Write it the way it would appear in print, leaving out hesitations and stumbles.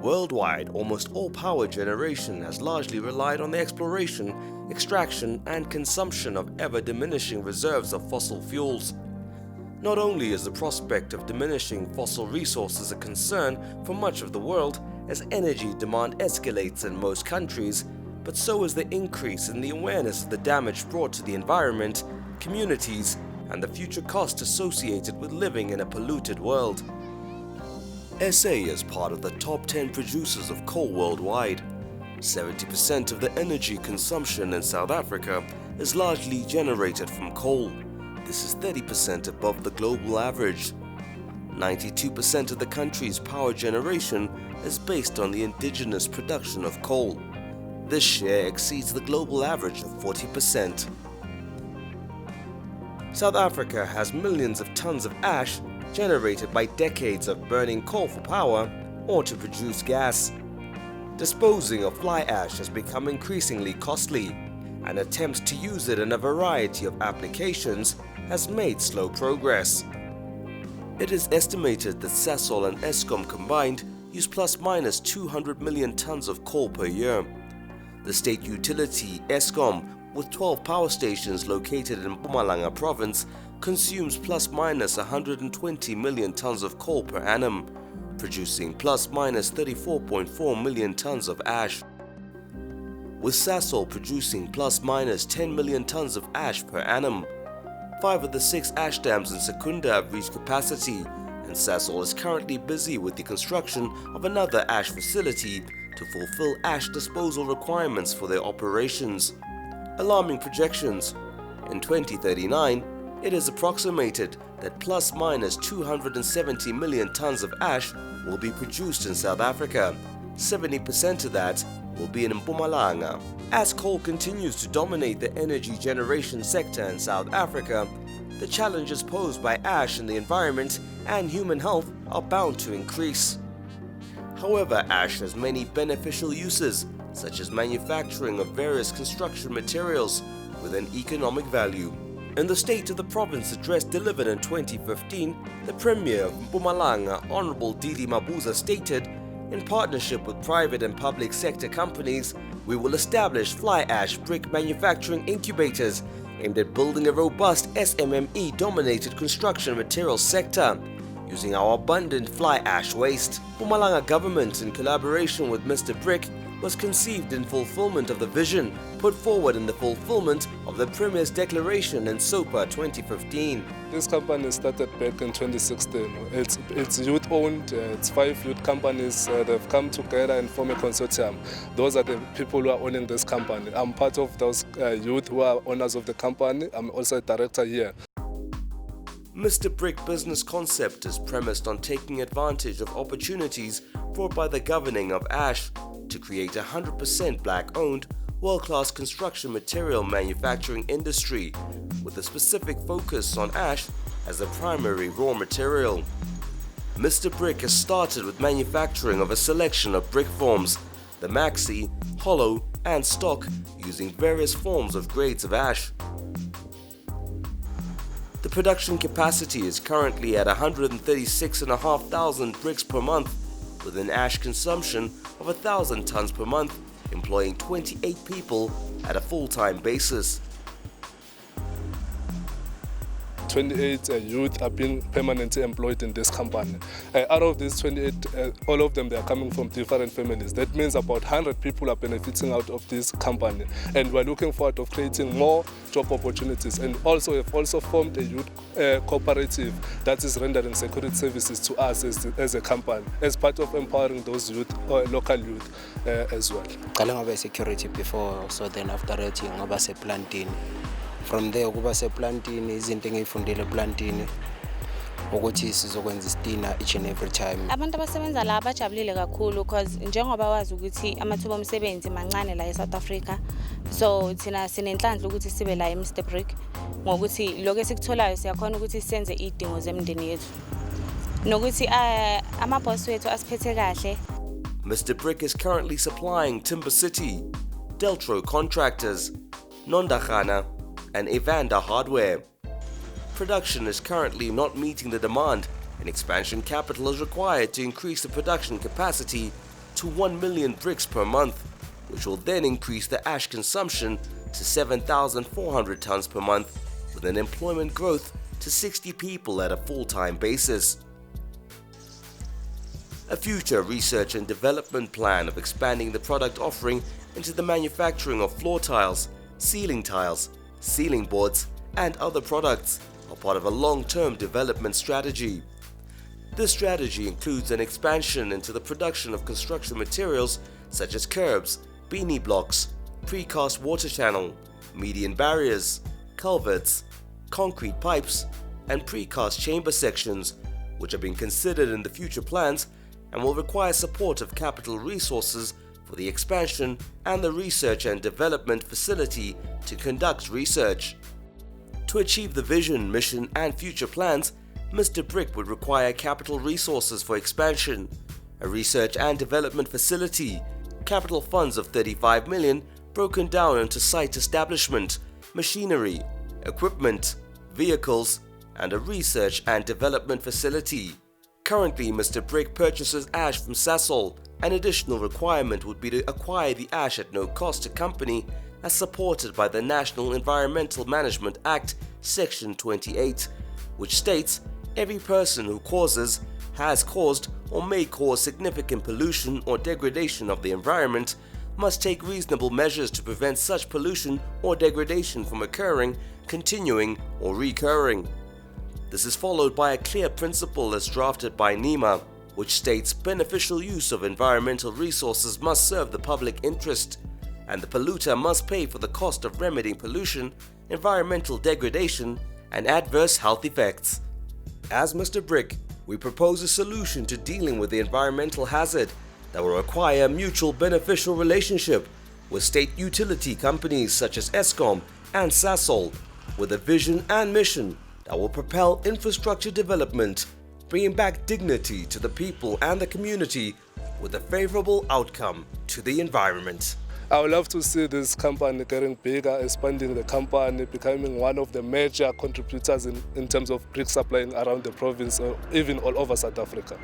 Worldwide, almost all power generation has largely relied on the exploration, extraction, and consumption of ever-diminishing reserves of fossil fuels. Not only is the prospect of diminishing fossil resources a concern for much of the world as energy demand escalates in most countries, but so is the increase in the awareness of the damage brought to the environment, communities, and the future cost associated with living in a polluted world. SA is part of the top 10 producers of coal worldwide. 70% of the energy consumption in South Africa is largely generated from coal. This is 30% above the global average. 92% of the country's power generation is based on the indigenous production of coal. This share exceeds the global average of 40%. South Africa has millions of tons of ash generated by decades of burning coal for power or to produce gas. Disposing of fly ash has become increasingly costly, and attempts to use it in a variety of applications has made slow progress. It is estimated that Sasol and Eskom combined use plus-minus 200 million tons of coal per year. The state utility Eskom, with 12 power stations located in Mpumalanga province, consumes plus-minus 120 million tons of coal per annum, producing plus-minus 34.4 million tons of ash. With Sasol producing plus-minus 10 million tons of ash per annum. 5 of the 6 ash dams in Secunda have reached capacity, and Sasol is currently busy with the construction of another ash facility to fulfill ash disposal requirements for their operations. Alarming projections. In 2039, it is approximated that plus-minus 270 million tons of ash will be produced in South Africa. 70% of that will be in Mpumalanga. As coal continues to dominate the energy generation sector in South Africa, the challenges posed by ash in the environment and human health are bound to increase. However, ash has many beneficial uses, such as manufacturing of various construction materials with an economic value. In the State of the Province address delivered in 2015, the Premier of Mpumalanga, Honorable Didi Mabuza, stated, "In partnership with private and public sector companies, we will establish fly ash brick manufacturing incubators aimed at building a robust SMME-dominated construction materials sector, using our abundant fly ash waste." Mpumalanga government, in collaboration with Mr. Brick, was conceived in fulfillment of the vision put forward in the fulfillment of the Premier's declaration in SOPA 2015. This company started back in 2016. It's youth-owned. It's 5 youth companies. They've come together and form a consortium. Those are the people who are owning this company. I'm part of those youth who are owners of the company. I'm also a director here. Mr. Brick business concept is premised on taking advantage of opportunities brought by the governing of ash to create a 100% black-owned, world-class construction material manufacturing industry with a specific focus on ash as the primary raw material. Mr. Brick has started with manufacturing of a selection of brick forms, the maxi, hollow, and stock, using various forms of grades of ash. The production capacity is currently at 136,500 bricks per month, with an ash consumption of 1,000 tons per month, employing 28 people at a full-time basis. 28 youth have been permanently employed in this company. Out of these 28, all of them, they are coming from different families. That means about 100 people are benefiting out of this company. And we're looking forward to creating more job opportunities. And also, we've also formed a youth cooperative that is rendering security services to us as a company, as part of empowering those youth, local youth as well. I was security before, so then after that, I was planting. From there, kuba seplanting izinto engiyifundile planting ukuthi sizokwenza istina each and every time. Abantu abasebenza la bajabulile kakhulu because njengoba wazi ukuthi amathuba omsebenzi mancane la eSouth Africa, so thina sinenhlanhla ukuthi sibe la eMr Brick ngokuthi lokho esikutholaayo siyakhona ukuthi senze idingo zemndeni yethu nokuthi amaboss wethu asiphethe kahle. Mr. Brick is currently supplying Timber City, Deltro Contractors, Nondagana, and Evander Hardware. Production is currently not meeting the demand, and expansion capital is required to increase the production capacity to 1 million bricks per month, which will then increase the ash consumption to 7,400 tons per month, with an employment growth to 60 people at a full-time basis. A future research and development plan of expanding the product offering into the manufacturing of floor tiles, ceiling boards, and other products are part of a long-term development strategy. This strategy includes an expansion into the production of construction materials such as curbs, beanie blocks, precast water channel, median barriers, culverts, concrete pipes, and precast chamber sections, which are being considered in the future plans and will require support of capital resources for the expansion and the research and development facility to conduct research. To achieve the vision, mission, and future plans, Mr. Brick would require capital resources for expansion, a research and development facility, capital funds of 35 million broken down into site establishment, machinery, equipment, vehicles, and a research and development facility. Currently, Mr. Brick purchases ash from Sasol. An additional requirement would be to acquire the ash at no cost to company, as supported by the National Environmental Management Act, Section 28, which states every person who causes, has caused, or may cause significant pollution or degradation of the environment must take reasonable measures to prevent such pollution or degradation from occurring, continuing, or recurring. This is followed by a clear principle as drafted by NEMA, which states beneficial use of environmental resources must serve the public interest, and the polluter must pay for the cost of remedying pollution, environmental degradation, and adverse health effects. As Mr. Brick, we propose a solution to dealing with the environmental hazard that will require a mutual beneficial relationship with state utility companies such as Eskom and Sasol, with a vision and mission that will propel infrastructure development, bringing back dignity to the people and the community with a favorable outcome to the environment. I would love to see this company getting bigger, expanding the company, becoming one of the major contributors in terms of brick supplying around the province or even all over South Africa.